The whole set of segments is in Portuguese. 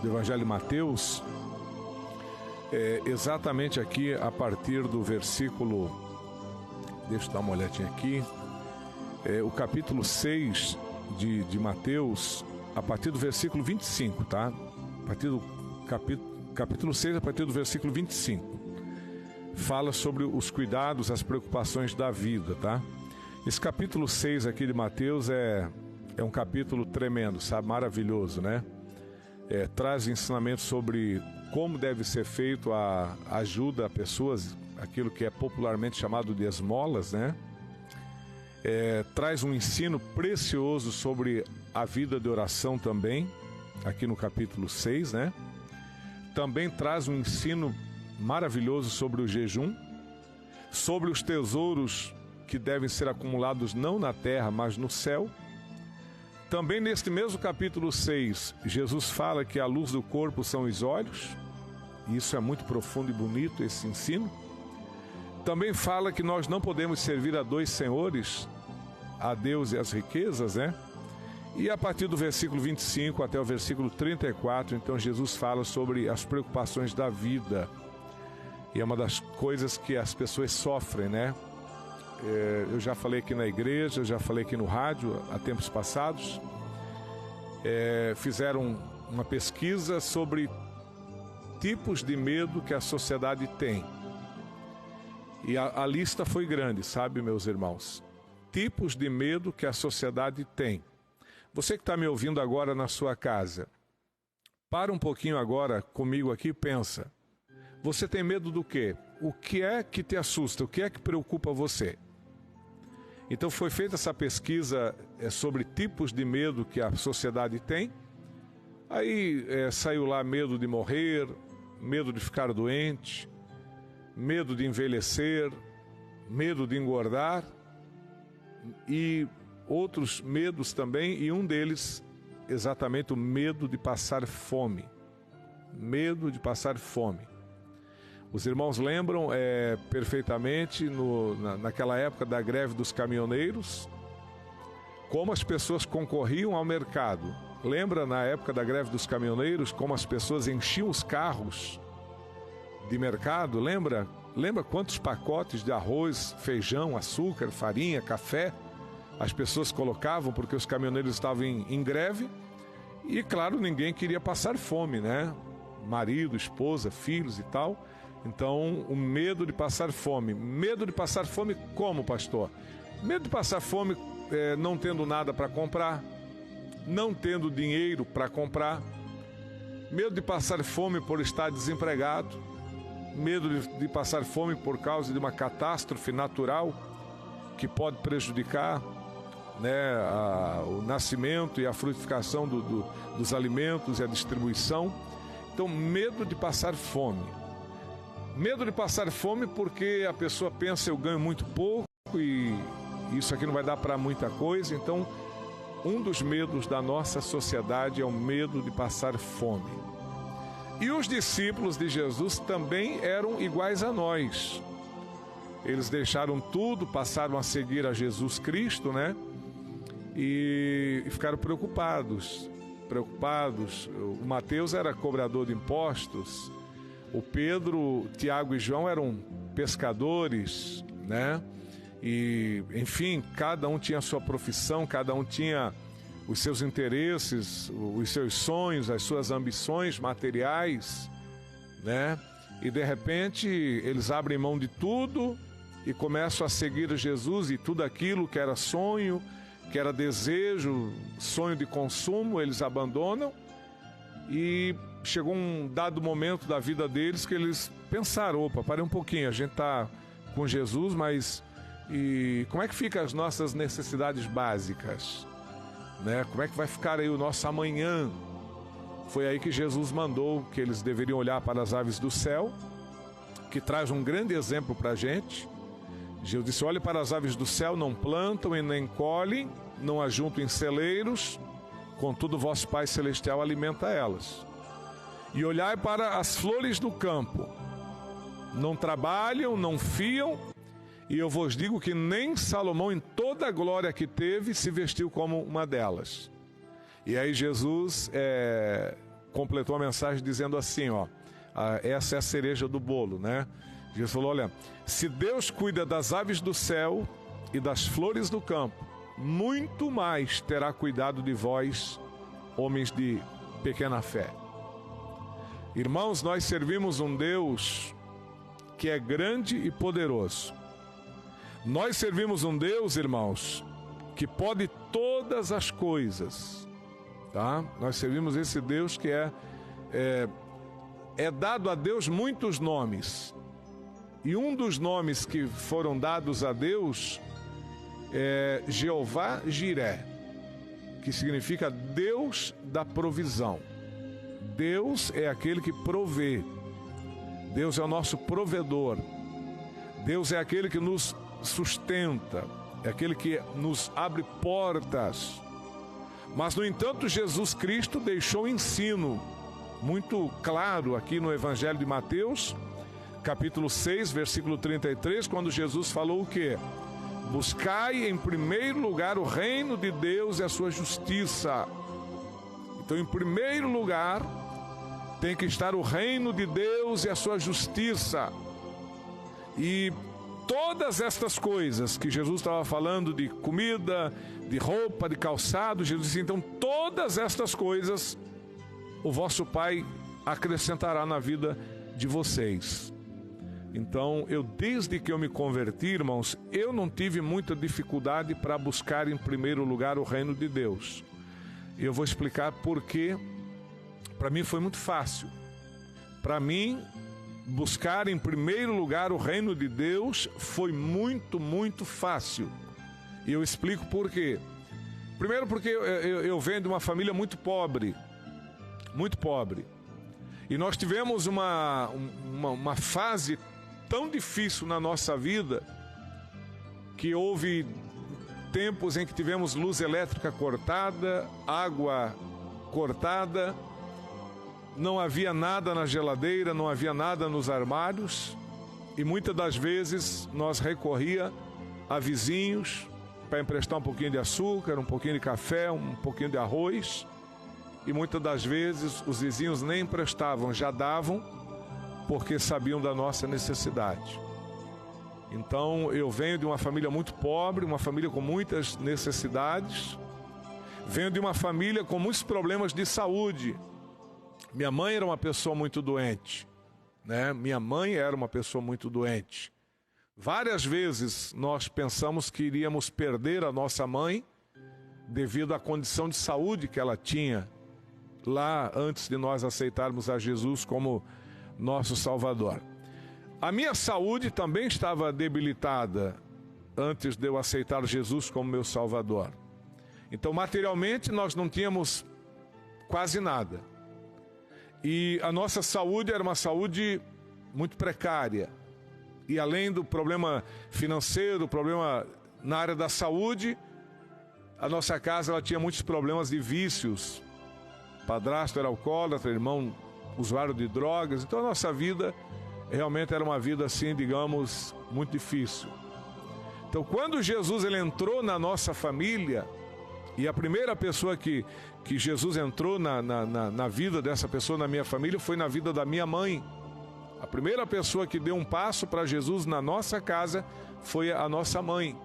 do Evangelho de Mateus, exatamente aqui a partir do versículo, deixa eu dar uma olhadinha aqui, o capítulo 6 de Mateus, a partir do versículo 25, tá? A partir do capítulo 6, a partir do versículo 25, fala sobre os cuidados, as preocupações da vida, tá? Esse capítulo 6 aqui de Mateus é um capítulo tremendo, sabe? Maravilhoso, né? Traz ensinamentos sobre como deve ser feito a ajuda a pessoas, aquilo que é popularmente chamado de esmolas, né? Traz um ensino precioso sobre a vida de oração também, aqui no capítulo 6, né? Também traz um ensino maravilhoso sobre o jejum, sobre os tesouros que devem ser acumulados não na terra, mas no céu. Também neste mesmo capítulo 6, Jesus fala que a luz do corpo são os olhos. Isso é muito profundo e bonito, esse ensino. Também fala que nós não podemos servir a dois senhores, a Deus e as riquezas, né? E a partir do versículo 25 até o versículo 34, então Jesus fala sobre as preocupações da vida. E é uma das coisas que as pessoas sofrem, né? Eu já falei aqui na igreja, já falei aqui no rádio há tempos passados. Fizeram uma pesquisa sobre tipos de medo que a sociedade tem. E a lista foi grande, sabe, meus irmãos? Tipos de medo que a sociedade tem. Você que está me ouvindo agora na sua casa, para um pouquinho agora comigo aqui e pensa. Você tem medo do quê? O que é que te assusta? O que é que preocupa você? Então foi feita essa pesquisa sobre tipos de medo que a sociedade tem. Aí saiu lá medo de morrer, medo de ficar doente, medo de envelhecer, medo de engordar e outros medos também, e um deles exatamente o medo de passar fome. Medo de passar fome. Os irmãos lembram perfeitamente, naquela época da greve dos caminhoneiros, como as pessoas concorriam ao mercado. Lembra na época da greve dos caminhoneiros, como as pessoas enchiam os carros de mercado? Lembra quantos pacotes de arroz, feijão, açúcar, farinha, café as pessoas colocavam porque os caminhoneiros estavam em greve? E claro, ninguém queria passar fome, né? Marido, esposa, filhos e tal. Então, o medo de passar fome. Medo de passar fome como, pastor? Medo de passar fome não tendo nada para comprar, não tendo dinheiro para comprar. Medo de passar fome por estar desempregado. Medo de passar fome por causa de uma catástrofe natural que pode prejudicar, né, o nascimento e a frutificação dos alimentos e a distribuição. Então, medo de passar fome. Medo de passar fome porque a pessoa pensa, eu ganho muito pouco e isso aqui não vai dar para muita coisa. Então, um dos medos da nossa sociedade é o medo de passar fome. E os discípulos de Jesus também eram iguais a nós. Eles deixaram tudo, passaram a seguir a Jesus Cristo, né? E ficaram preocupados. O Mateus era cobrador de impostos. O Pedro, Tiago e João eram pescadores, né? E, enfim, cada um tinha a sua profissão, cada um tinha os seus interesses, os seus sonhos, as suas ambições materiais, né? E, de repente, eles abrem mão de tudo e começam a seguir Jesus, e tudo aquilo que era sonho, que era desejo, sonho de consumo, eles abandonam. E chegou um dado momento da vida deles que eles pensaram, opa, parei um pouquinho, a gente está com Jesus, mas e como é que ficam as nossas necessidades básicas? Né? Como é que vai ficar aí o nosso amanhã? Foi aí que Jesus mandou que eles deveriam olhar para as aves do céu, que traz um grande exemplo para a gente. Jesus disse, olhe para as aves do céu, não plantam e nem colhem, não ajuntam em celeiros, contudo vosso Pai Celestial alimenta elas. E olhai para as flores do campo, não trabalham, não fiam, e eu vos digo que nem Salomão, em toda a glória que teve, se vestiu como uma delas. E aí Jesus completou a mensagem dizendo assim, ó, essa é a cereja do bolo, né? Jesus falou, olha, se Deus cuida das aves do céu e das flores do campo, muito mais terá cuidado de vós, homens de pequena fé. Irmãos, nós servimos um Deus que é grande e poderoso. Nós servimos um Deus, irmãos, que pode todas as coisas, tá? Nós servimos esse Deus que é dado a Deus muitos nomes. E um dos nomes que foram dados a Deus é Jeová Jiré, que significa Deus da provisão. Deus é aquele que provê. Deus é o nosso provedor. Deus é aquele que nos sustenta, é aquele que nos abre portas. Mas, no entanto, Jesus Cristo deixou um ensino muito claro aqui no Evangelho de Mateus, capítulo 6, versículo 33, quando Jesus falou o quê? Buscai em primeiro lugar o reino de Deus e a sua justiça. Então, em primeiro lugar, tem que estar o reino de Deus e a sua justiça. E todas estas coisas que Jesus estava falando, de comida, de roupa, de calçado, Jesus disse, então todas estas coisas o vosso Pai acrescentará na vida de vocês. Então, desde que eu me converti, irmãos, eu não tive muita dificuldade para buscar em primeiro lugar o reino de Deus. E eu vou explicar por quê. Para mim foi muito fácil. Para mim, buscar em primeiro lugar o reino de Deus foi muito, muito fácil. E eu explico por quê. Primeiro porque eu venho de uma família muito pobre. Muito pobre. E nós tivemos uma fase tão difícil na nossa vida que houve tempos em que tivemos luz elétrica cortada, água cortada, não havia nada na geladeira, não havia nada nos armários, e muitas das vezes nós recorria a vizinhos para emprestar um pouquinho de açúcar, um pouquinho de café, um pouquinho de arroz, e muitas das vezes os vizinhos nem emprestavam, já davam, porque sabiam da nossa necessidade. Então, eu venho de uma família muito pobre, uma família com muitas necessidades, venho de uma família com muitos problemas de saúde. Minha mãe era uma pessoa muito doente, né? Minha mãe era uma pessoa muito doente. Várias vezes nós pensamos que iríamos perder a nossa mãe devido à condição de saúde que ela tinha lá antes de nós aceitarmos a Jesus como nosso Salvador. A minha saúde também estava debilitada antes de eu aceitar Jesus como meu Salvador. Então, materialmente, nós não tínhamos quase nada. E a nossa saúde era uma saúde muito precária. E além do problema financeiro, problema na área da saúde, a nossa casa ela tinha muitos problemas de vícios. Padrasto era alcoólatra, irmão usuário de drogas. Então a nossa vida realmente era uma vida assim, digamos, muito difícil. Então quando Jesus ele entrou na nossa família, e a primeira pessoa que Jesus entrou na vida dessa pessoa, na minha família, foi na vida da minha mãe. A primeira pessoa que deu um passo para Jesus na nossa casa foi a nossa mãe.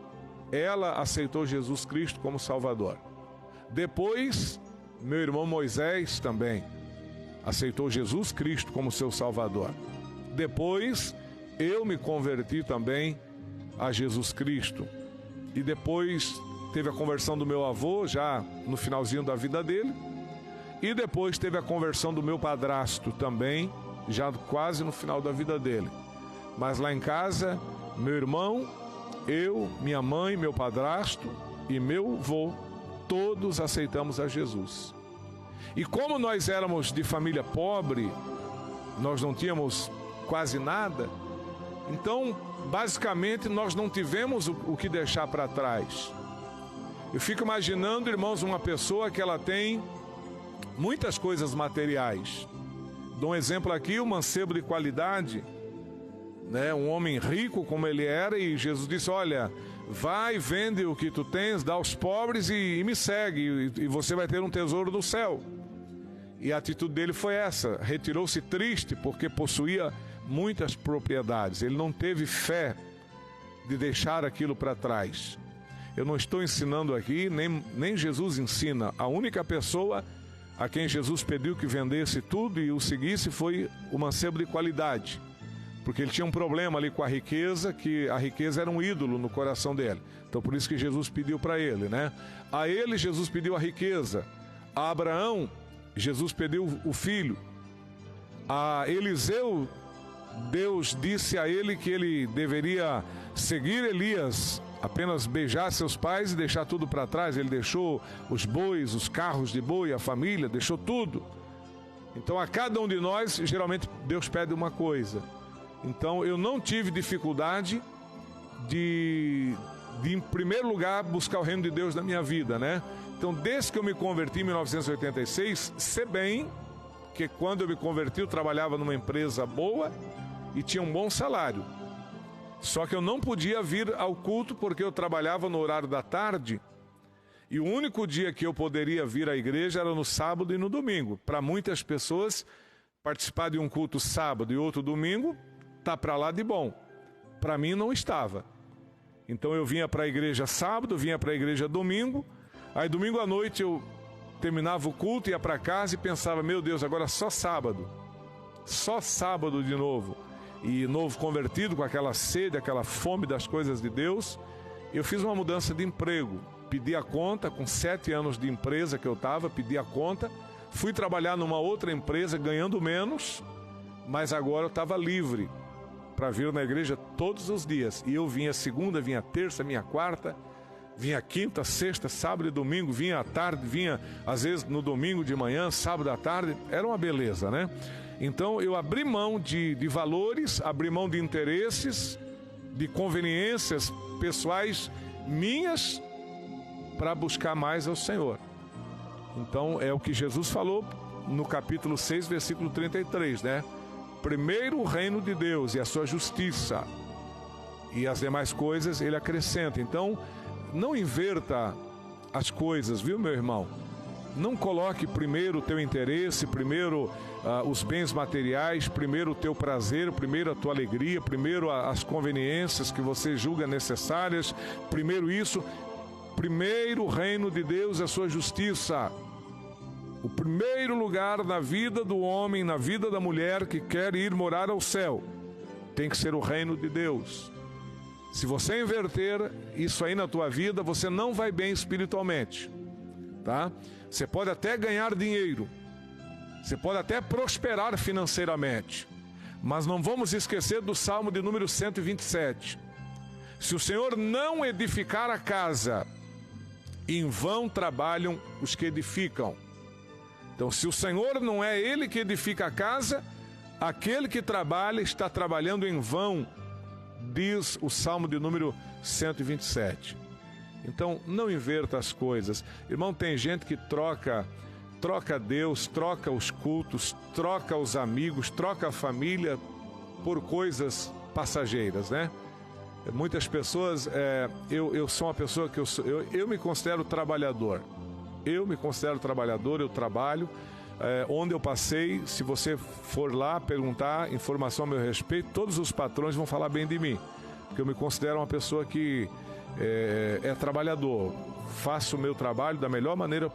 Ela aceitou Jesus Cristo como Salvador. Depois, meu irmão Moisés também aceitou Jesus Cristo como seu Salvador. Depois, eu me converti também a Jesus Cristo. E depois teve a conversão do meu avô, já no finalzinho da vida dele. E depois teve a conversão do meu padrasto também, já quase no final da vida dele. Mas lá em casa, meu irmão, eu, minha mãe, meu padrasto e meu avô, todos aceitamos a Jesus. E como nós éramos de família pobre, nós não tínhamos quase nada, então, basicamente, nós não tivemos o que deixar para trás. Eu fico imaginando, irmãos, uma pessoa que ela tem muitas coisas materiais. Dou um exemplo aqui, um mancebo de qualidade, né? Um homem rico como ele era, e Jesus disse, olha, vai, vende o que tu tens, dá aos pobres e me segue, e você vai ter um tesouro no céu. E a atitude dele foi essa, retirou-se triste porque possuía muitas propriedades. Ele não teve fé de deixar aquilo para trás. Eu não estou ensinando aqui, nem Jesus ensina. A única pessoa a quem Jesus pediu que vendesse tudo e o seguisse foi o mancebo de qualidade, porque ele tinha um problema ali com a riqueza, que a riqueza era um ídolo no coração dele. Então por isso que Jesus pediu para ele, né? A ele Jesus pediu a riqueza. A Abraão Jesus pediu o filho. A Eliseu, Deus disse a ele que ele deveria seguir Elias, apenas beijar seus pais e deixar tudo para trás. Ele deixou os bois, os carros de boi, a família, deixou tudo. Então a cada um de nós, geralmente Deus pede uma coisa. Então eu não tive dificuldade de em primeiro lugar buscar o reino de Deus na minha vida, né? Então desde que eu me converti em 1986, sei bem que quando eu me converti eu trabalhava numa empresa boa e tinha um bom salário. Só que eu não podia vir ao culto porque eu trabalhava no horário da tarde e o único dia que eu poderia vir à igreja era no sábado e no domingo. Para muitas pessoas, participar de um culto sábado e outro domingo tá para lá de bom. Para mim não estava. Então eu vinha para a igreja sábado, vinha para a igreja domingo. Aí domingo à noite eu terminava o culto, ia para casa e pensava, meu Deus, agora só sábado de novo. E novo convertido, com aquela sede, aquela fome das coisas de Deus, eu fiz uma mudança de emprego. Pedi a conta, com 7 anos de empresa que eu estava, pedi a conta. Fui trabalhar numa outra empresa, ganhando menos, mas agora eu estava livre para vir na igreja todos os dias. E eu vinha segunda, vinha terça, vinha quarta, vinha quinta, sexta, sábado e domingo, vinha à tarde, vinha às vezes no domingo de manhã, sábado à tarde. Era uma beleza, né? Então eu abri mão de valores, abri mão de interesses, de conveniências pessoais minhas para buscar mais ao Senhor. Então é o que Jesus falou no capítulo 6, versículo 33, né? Primeiro o reino de Deus e a sua justiça, e as demais coisas ele acrescenta. Então não inverta as coisas, viu, meu irmão? Não coloque primeiro o teu interesse, primeiro os bens materiais, primeiro o teu prazer, primeiro a tua alegria, primeiro as conveniências que você julga necessárias, primeiro isso. Primeiro o reino de Deus e a sua justiça. O primeiro lugar na vida do homem, na vida da mulher que quer ir morar ao céu, tem que ser o reino de Deus. Se você inverter isso aí na tua vida, você não vai bem espiritualmente, tá? Você pode até ganhar dinheiro, você pode até prosperar financeiramente, mas não vamos esquecer do Salmo de número 127. Se o Senhor não edificar a casa, em vão trabalham os que edificam. Então, se o Senhor não é Ele que edifica a casa, aquele que trabalha está trabalhando em vão, diz o Salmo de número 127. Então, não inverta as coisas. Irmão, tem gente que troca Deus, troca os cultos, troca os amigos, troca a família por coisas passageiras, né? Muitas pessoas, eu sou uma pessoa que eu me considero trabalhador. Eu me considero trabalhador, eu trabalho. Onde eu passei, se você for lá perguntar informação a meu respeito, todos os patrões vão falar bem de mim. Porque eu me considero uma pessoa que é trabalhador. Faço o meu trabalho da melhor maneira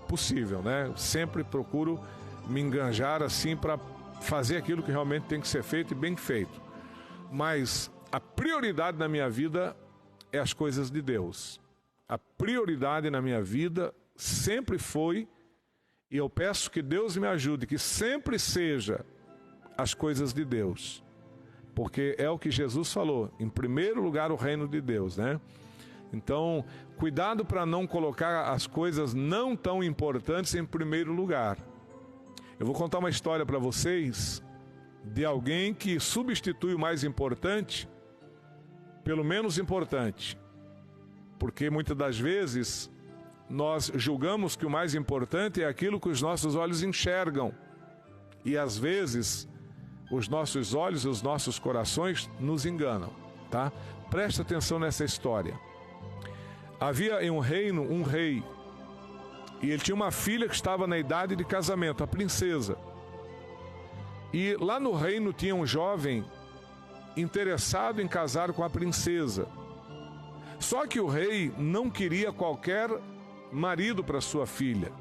possível, né? Sempre procuro me enganjar assim para fazer aquilo que realmente tem que ser feito e bem feito. Mas a prioridade na minha vida é as coisas de Deus. A prioridade na minha vida sempre foi, e eu peço que Deus me ajude, que sempre seja as coisas de Deus. Porque é o que Jesus falou, em primeiro lugar o reino de Deus, né? Então, cuidado para não colocar as coisas não tão importantes em primeiro lugar. Eu vou contar uma história para vocês de alguém que substitui o mais importante pelo menos importante. Porque muitas das vezes nós julgamos que o mais importante é aquilo que os nossos olhos enxergam. E às vezes os nossos olhos e os nossos corações nos enganam, tá? Presta atenção nessa história. Havia em um reino um rei. E ele tinha uma filha que estava na idade de casamento, a princesa. E lá no reino tinha um jovem interessado em casar com a princesa. Só que o rei não queria qualquer marido para sua filha.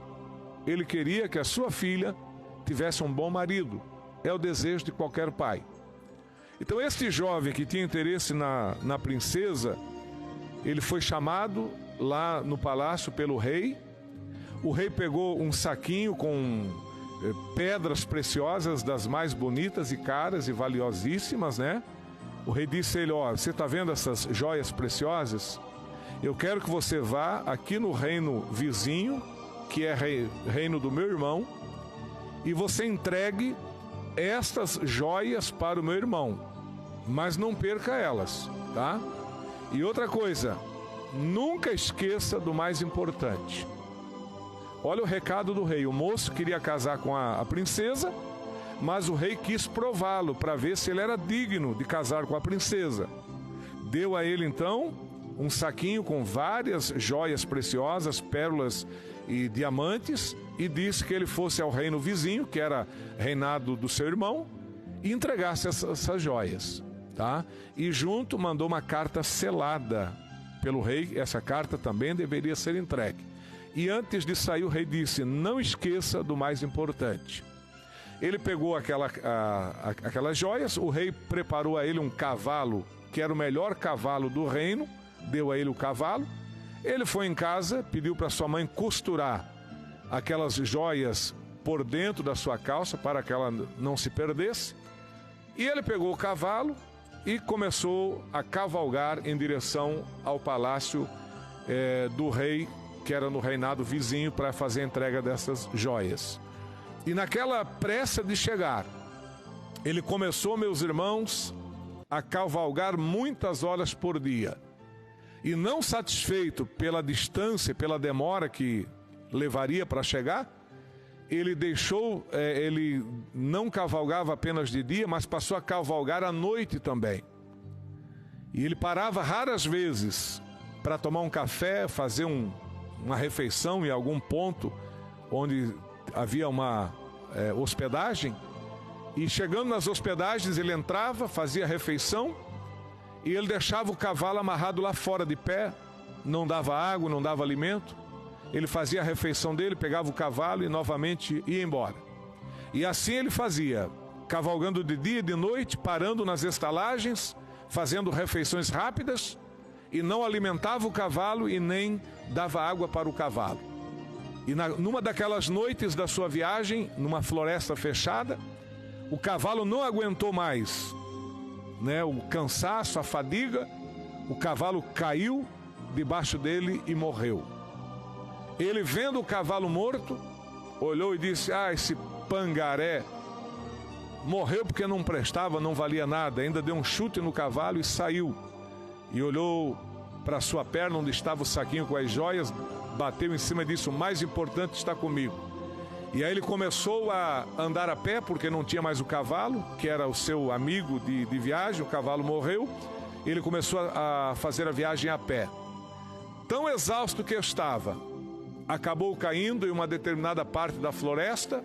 Ele queria que a sua filha tivesse um bom marido. É o desejo de qualquer pai. Então este jovem que tinha interesse na princesa, ele foi chamado lá no palácio pelo rei. O rei pegou um saquinho com pedras preciosas, das mais bonitas e caras e valiosíssimas, né? O rei disse a ele: ó, você está vendo essas joias preciosas? Eu quero que você vá aqui no reino vizinho, que é reino do meu irmão, e você entregue estas joias para o meu irmão, mas não perca elas, tá? E outra coisa, nunca esqueça do mais importante. Olha o recado do rei. O moço queria casar com a princesa, mas o rei quis prová-lo para ver se ele era digno de casar com a princesa. Deu a ele então um saquinho com várias joias preciosas, pérolas e diamantes, e disse que ele fosse ao reino vizinho, que era reinado do seu irmão, e entregasse essas joias, tá? E junto mandou uma carta selada pelo rei. Essa carta também deveria ser entregue. E antes de sair, o rei disse: não esqueça do mais importante. Ele pegou aquelas joias. O rei preparou a ele um cavalo, que era o melhor cavalo do reino, deu a ele o cavalo. Ele foi em casa, pediu para sua mãe costurar aquelas joias por dentro da sua calça, para que ela não se perdesse. E ele pegou o cavalo e começou a cavalgar em direção ao palácio do rei, que era no reinado vizinho, para fazer a entrega dessas joias. E naquela pressa de chegar, ele começou, meus irmãos, a cavalgar muitas horas por dia. E não satisfeito pela distância, pela demora que levaria para chegar, ele não cavalgava apenas de dia, mas passou a cavalgar à noite também. E ele parava raras vezes para tomar um café, fazer uma refeição em algum ponto onde havia uma hospedagem. E chegando nas hospedagens, ele entrava, fazia a refeição, e ele deixava o cavalo amarrado lá fora de pé, não dava água, não dava alimento. Ele fazia a refeição dele, pegava o cavalo e novamente ia embora. E assim ele fazia, cavalgando de dia e de noite, parando nas estalagens, fazendo refeições rápidas, e não alimentava o cavalo e nem dava água para o cavalo. E numa daquelas noites da sua viagem, numa floresta fechada, o cavalo não aguentou mais, né, o cansaço, a fadiga. O cavalo caiu debaixo dele e morreu. Ele, vendo o cavalo morto, olhou e disse: esse pangaré morreu porque não prestava, não valia nada. Ainda deu um chute no cavalo e saiu. E olhou para sua perna, onde estava o saquinho com as joias, bateu em cima e disse: o mais importante está comigo. E aí ele começou a andar a pé, porque não tinha mais o cavalo, que era o seu amigo de viagem. O cavalo morreu. Ele começou a fazer a viagem a pé. Tão exausto que estava, acabou caindo em uma determinada parte da floresta,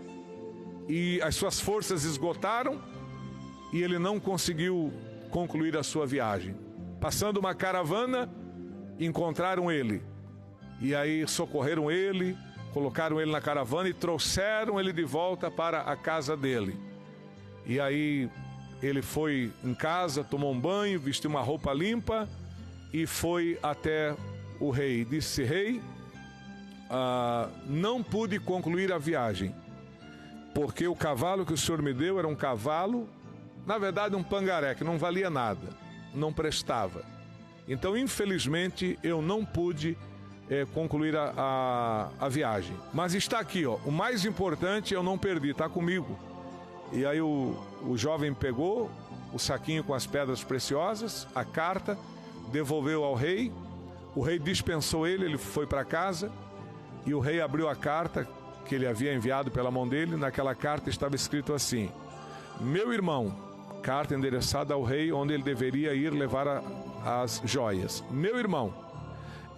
e as suas forças esgotaram, e ele não conseguiu concluir a sua viagem. Passando uma caravana, encontraram ele, e aí socorreram ele, colocaram ele na caravana e trouxeram ele de volta para a casa dele. E aí ele foi em casa, tomou um banho, vestiu uma roupa limpa e foi até o rei. Disse: rei, não pude concluir a viagem, porque o cavalo que o senhor me deu era um cavalo, na verdade um pangaré, que não valia nada, não prestava. Então, infelizmente, eu não pude concluir a viagem. Mas está aqui, ó, o mais importante eu não perdi, está comigo. E aí o jovem pegou o saquinho com as pedras preciosas, a carta, devolveu ao rei. O rei dispensou ele, ele foi para casa, e o rei abriu a carta que ele havia enviado pela mão dele. Naquela carta estava escrito assim: meu irmão, carta endereçada ao rei, onde ele deveria ir levar as joias. Meu irmão,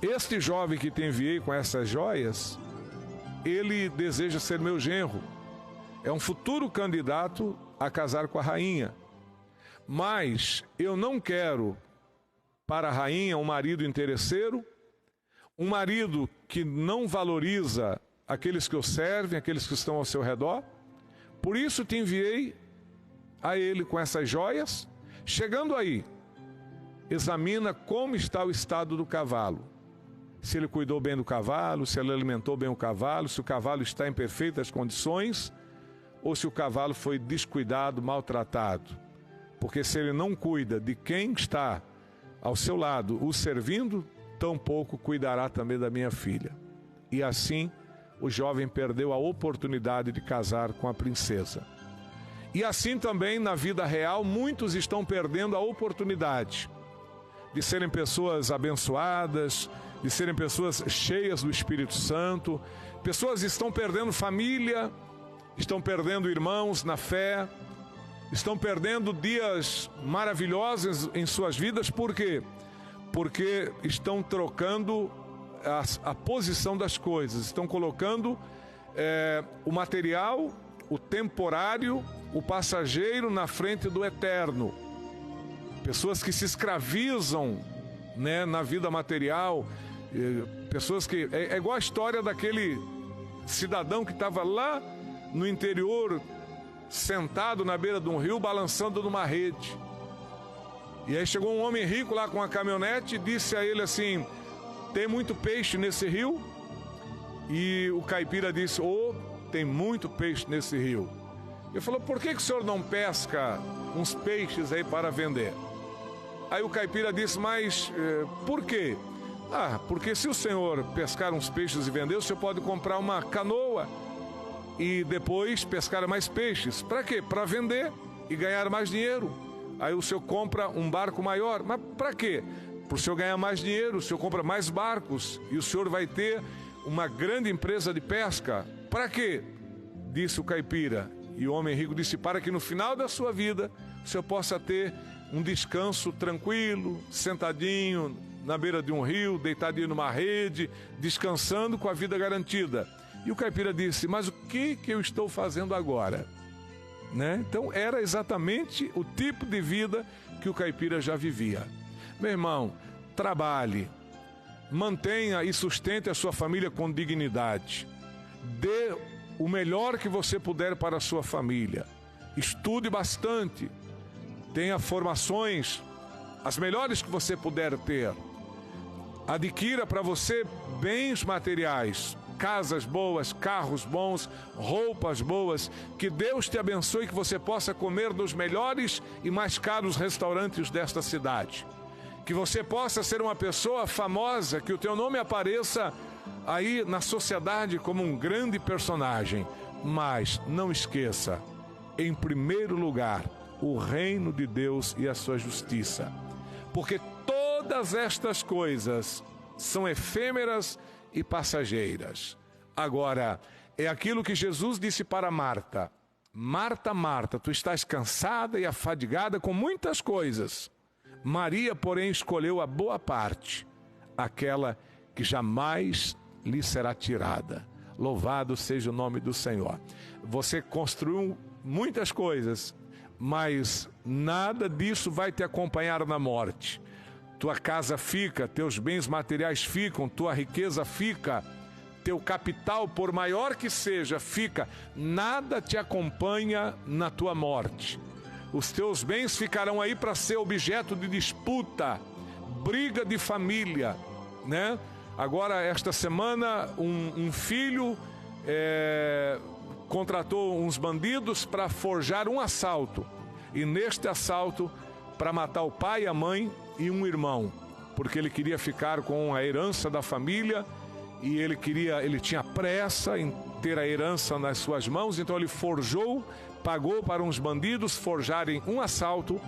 este jovem que te enviei com essas joias ele deseja ser meu genro. É um futuro candidato a casar com a rainha. Mas eu não quero para a rainha um marido interesseiro, um marido que não valoriza aqueles que o servem, aqueles que estão ao seu redor. Por isso te enviei a ele com essas joias. Chegando aí, examina como está o estado do cavalo. Se ele cuidou bem do cavalo, se ele alimentou bem o cavalo, se o cavalo está em perfeitas condições, ou se o cavalo foi descuidado, maltratado. Porque se ele não cuida de quem está ao seu lado, o servindo, tampouco cuidará também da minha filha. E assim, o jovem perdeu a oportunidade de casar com a princesa. E assim também, na vida real, muitos estão perdendo a oportunidade de serem pessoas abençoadas, de serem pessoas cheias do Espírito Santo. Pessoas estão perdendo família, estão perdendo irmãos na fé, estão perdendo dias maravilhosos em suas vidas. Por quê? Porque estão trocando a posição das coisas, estão colocando o material, o temporário, o passageiro na frente do eterno. Pessoas que se escravizam, né, na vida material, pessoas que... É igual a história daquele cidadão que estava lá no interior, sentado na beira de um rio, balançando numa rede. E aí chegou um homem rico lá com uma caminhonete e disse a ele assim: tem muito peixe nesse rio? E o caipira disse: tem muito peixe nesse rio. Ele falou: por que o senhor não pesca uns peixes aí para vender? Aí o caipira disse: mas por quê? Porque se o senhor pescar uns peixes e vender, o senhor pode comprar uma canoa e depois pescar mais peixes. Para quê? Para vender e ganhar mais dinheiro. Aí o senhor compra um barco maior. Mas para quê? Para o senhor ganhar mais dinheiro, o senhor compra mais barcos e o senhor vai ter uma grande empresa de pesca. Para quê? Disse o caipira. E o homem rico disse: para que no final da sua vida o senhor possa ter um descanso tranquilo, sentadinho na beira de um rio, deitadinho numa rede, descansando com a vida garantida. E o caipira disse: mas o que eu estou fazendo agora? Né? Então era exatamente o tipo de vida que o caipira já vivia. Meu irmão, trabalhe, mantenha e sustente a sua família com dignidade. Dê o melhor que você puder para a sua família. Estude bastante. Tenha formações, as melhores que você puder ter. Adquira para você bens materiais, casas boas, carros bons, roupas boas. Que Deus te abençoe, que você possa comer nos melhores e mais caros restaurantes desta cidade. Que você possa ser uma pessoa famosa, que o teu nome apareça aí na sociedade como um grande personagem. Mas não esqueça, em primeiro lugar, o reino de Deus e a sua justiça. Porque todas estas coisas são efêmeras e passageiras. Agora, é aquilo que Jesus disse para Marta: Marta, Marta, tu estás cansada e afadigada com muitas coisas. Maria, porém, escolheu a boa parte, aquela que jamais lhe será tirada. Louvado seja o nome do Senhor. Você construiu muitas coisas, mas nada disso vai te acompanhar na morte. Tua casa fica, teus bens materiais ficam, tua riqueza fica, teu capital, por maior que seja, fica. Nada te acompanha na tua morte. Os teus bens ficarão aí para ser objeto de disputa, briga de família, né? Agora, esta semana, um filho contratou uns bandidos para forjar um assalto. E neste assalto, para matar o pai, a mãe e um irmão. Porque ele queria ficar com a herança da família e ele tinha pressa em ter a herança nas suas mãos. Então ele forjou, pagou para uns bandidos forjarem um assalto.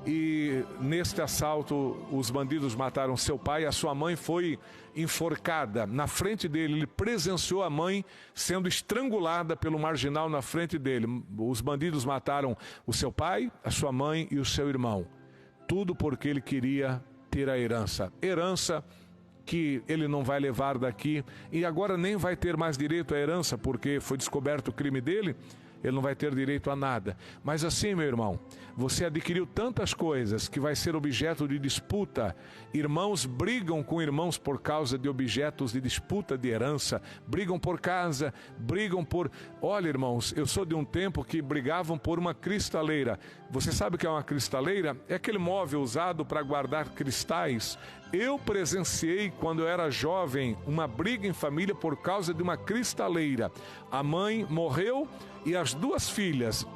E neste assalto os bandidos mataram seu pai, a sua mãe foi enforcada na frente dele. Ele presenciou a mãe sendo estrangulada pelo marginal na frente dele. Os bandidos mataram o seu pai, a sua mãe e o seu irmão. Tudo porque ele queria ter a herança. Herança que ele não vai levar daqui e agora nem vai ter mais direito à herança porque foi descoberto o crime dele, ele não vai ter direito a nada. Mas assim, meu irmão, você adquiriu tantas coisas que vai ser objeto de disputa. Irmãos brigam com irmãos por causa de objetos de disputa de herança. Brigam por casa, brigam por... Olha, irmãos, eu sou de um tempo que brigavam por uma cristaleira. Você sabe o que é uma cristaleira? É aquele móvel usado para guardar cristais. Eu presenciei, quando eu era jovem, uma briga em família por causa de uma cristaleira. A mãe morreu e as duas filhas,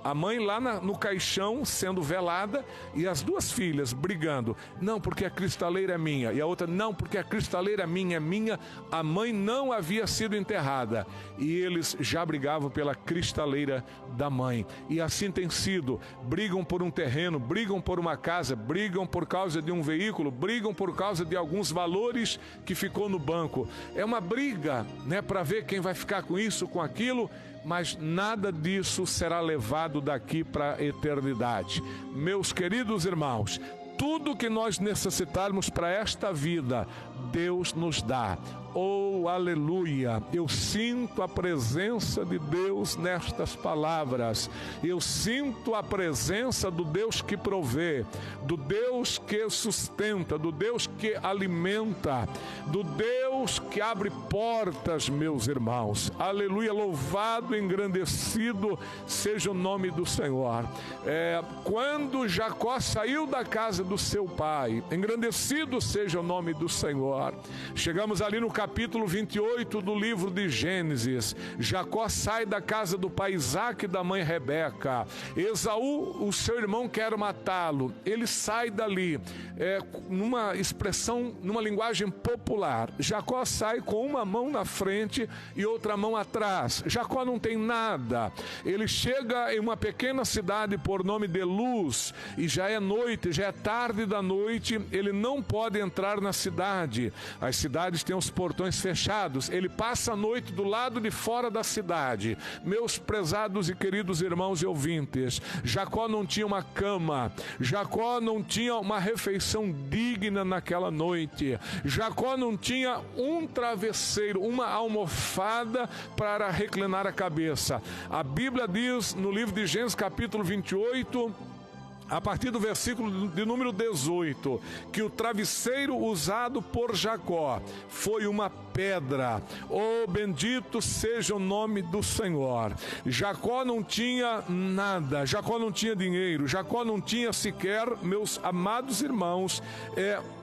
a mãe lá no caixão sendo velada e as duas filhas brigando. Não, porque a cristaleira é minha. E a outra, não, porque a cristaleira é minha. A mãe não havia sido enterrada. E eles já brigavam pela cristaleira da mãe. E assim tem sido. Brigam por um terreno, brigam por uma casa, brigam por causa de um veículo, brigam por causa de alguns valores que ficou no banco. É uma briga, né, para ver quem vai ficar com isso, com aquilo. Mas nada disso será levado daqui para a eternidade. Meus queridos irmãos, tudo que nós necessitarmos para esta vida, Deus nos dá. Oh, aleluia! Eu sinto a presença de Deus nestas palavras. Eu sinto a presença do Deus que provê, do Deus que sustenta, do Deus que alimenta, do Deus que abre portas, meus irmãos. Aleluia! Louvado e engrandecido seja o nome do Senhor. Quando Jacó saiu da casa do seu pai, engrandecido seja o nome do Senhor. Chegamos ali no capítulo 28 do livro de Gênesis. Jacó sai da casa do pai Isaque e da mãe Rebeca. Esaú, o seu irmão, quer matá-lo. Ele sai dali, numa expressão, numa linguagem popular. Jacó sai com uma mão na frente e outra mão atrás. Jacó não tem nada. Ele chega em uma pequena cidade por nome de Luz e já é noite, já é tarde da noite. Ele não pode entrar na cidade. As cidades têm os portões fechados. Ele passa a noite do lado de fora da cidade. Meus prezados e queridos irmãos e ouvintes, Jacó não tinha uma cama. Jacó não tinha uma refeição digna naquela noite. Jacó não tinha um travesseiro, uma almofada para reclinar a cabeça. A Bíblia diz no livro de Gênesis capítulo 28, a partir do versículo de número 18, que o travesseiro usado por Jacó foi uma pedra. Oh, bendito seja o nome do Senhor. Jacó não tinha nada, Jacó não tinha dinheiro, Jacó não tinha sequer, meus amados irmãos,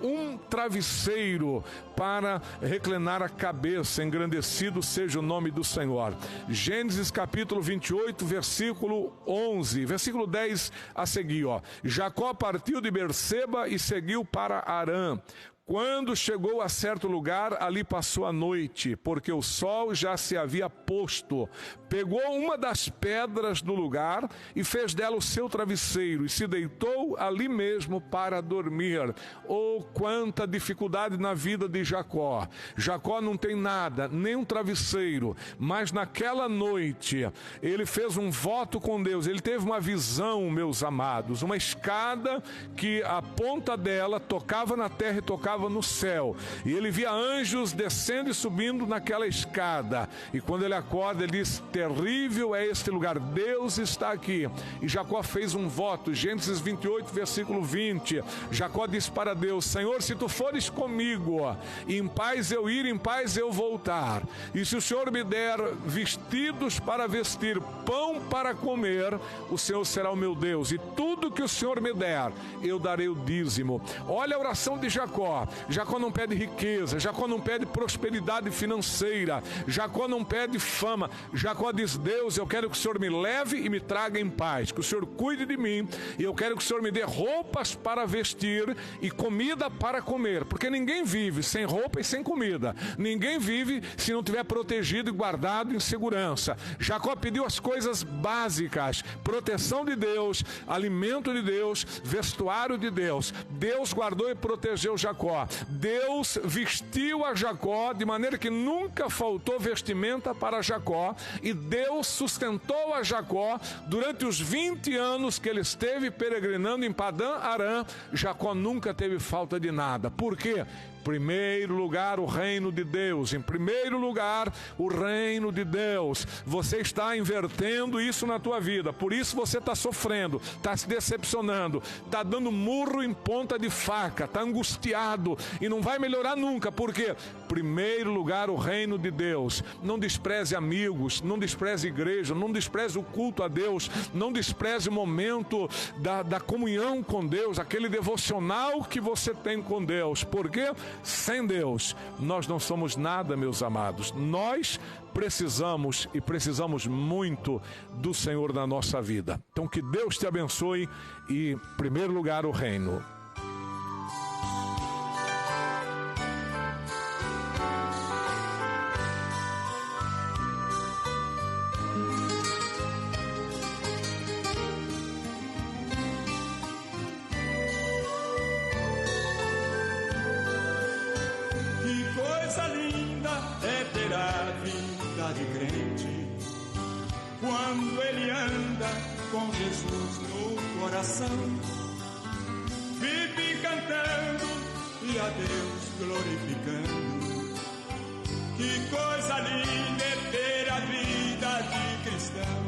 um travesseiro para reclinar a cabeça. Engrandecido seja o nome do Senhor. Gênesis capítulo 28, versículo 11, versículo 10 a seguir, ó. Jacó partiu de Berseba e seguiu para Harã. Quando chegou a certo lugar, ali passou a noite, porque o sol já se havia posto. Pegou uma das pedras do lugar e fez dela o seu travesseiro e se deitou ali mesmo para dormir. Oh, quanta dificuldade na vida de Jacó. Jacó não tem nada, nem um travesseiro, mas naquela noite ele fez um voto com Deus. Ele teve uma visão, meus amados, uma escada que a ponta dela tocava na terra e tocava no céu, e ele via anjos descendo e subindo naquela escada, e quando ele acorda ele diz: terrível é este lugar, Deus está aqui. E Jacó fez um voto. Gênesis 28 versículo 20, Jacó disse para Deus: Senhor, se tu fores comigo, em paz eu ir, em paz eu voltar, e se o Senhor me der vestidos para vestir, pão para comer, o Senhor será o meu Deus, e tudo que o Senhor me der, eu darei o dízimo. Olha a oração de Jacó. Jacó não pede riqueza, Jacó não pede prosperidade financeira, Jacó não pede fama. Jacó diz: Deus, eu quero que o Senhor me leve e me traga em paz, que o Senhor cuide de mim, e eu quero que o Senhor me dê roupas para vestir e comida para comer, porque ninguém vive sem roupa e sem comida, ninguém vive se não tiver protegido e guardado em segurança. Jacó pediu as coisas básicas: proteção de Deus, alimento de Deus, vestuário de Deus. Deus guardou e protegeu Jacó. Deus vestiu a Jacó de maneira que nunca faltou vestimenta para Jacó, e Deus sustentou a Jacó durante os 20 anos que ele esteve peregrinando em Padã Arã. Jacó nunca teve falta de nada. Por quê? Primeiro lugar, o reino de Deus. Em primeiro lugar, o reino de Deus. Você está invertendo isso na tua vida. Por isso você está sofrendo, está se decepcionando, está dando murro em ponta de faca, está angustiado e não vai melhorar nunca. Por quê? Primeiro lugar, o reino de Deus. Não despreze amigos, não despreze igreja, não despreze o culto a Deus, não despreze o momento da comunhão com Deus, aquele devocional que você tem com Deus. Por quê? Sem Deus, nós não somos nada, meus amados. Nós precisamos e precisamos muito do Senhor na nossa vida. Então, que Deus te abençoe e, em primeiro lugar, o reino. Quando ele anda com Jesus no coração, vive cantando e a Deus glorificando. Que coisa linda é ter a vida de cristão.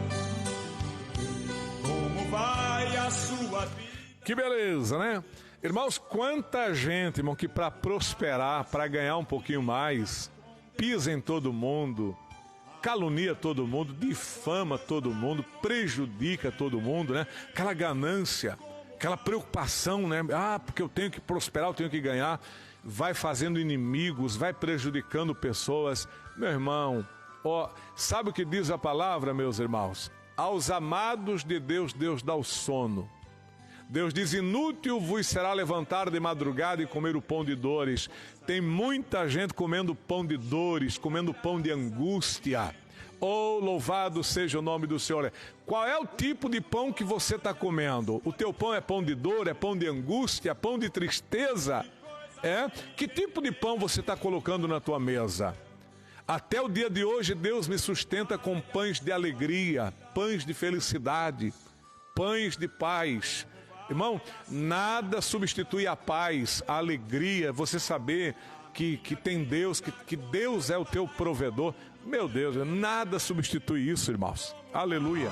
Como vai a sua vida? Que beleza, né? Irmãos, quanta gente, irmão, que para prosperar, para ganhar um pouquinho mais, pisa em todo mundo, calunia todo mundo, difama todo mundo, prejudica todo mundo, né? Aquela ganância, aquela preocupação, né? Ah, porque eu tenho que prosperar, eu tenho que ganhar. Vai fazendo inimigos, vai prejudicando pessoas. Meu irmão, ó, sabe o que diz a palavra, meus irmãos? Aos amados de Deus, Deus dá o sono. Deus diz, inútil vos será levantar de madrugada e comer o pão de dores. Tem muita gente comendo pão de dores, comendo pão de angústia. Oh, louvado seja o nome do Senhor. Qual é o tipo de pão que você está comendo? O teu pão é pão de dor, é pão de angústia, é pão de tristeza? É? Que tipo de pão você está colocando na tua mesa? Até o dia de hoje, Deus me sustenta com pães de alegria, pães de felicidade, pães de paz. Irmão, nada substitui a paz, a alegria, você saber que tem Deus, que Deus é o teu provedor. Meu Deus, nada substitui isso, irmãos. Aleluia.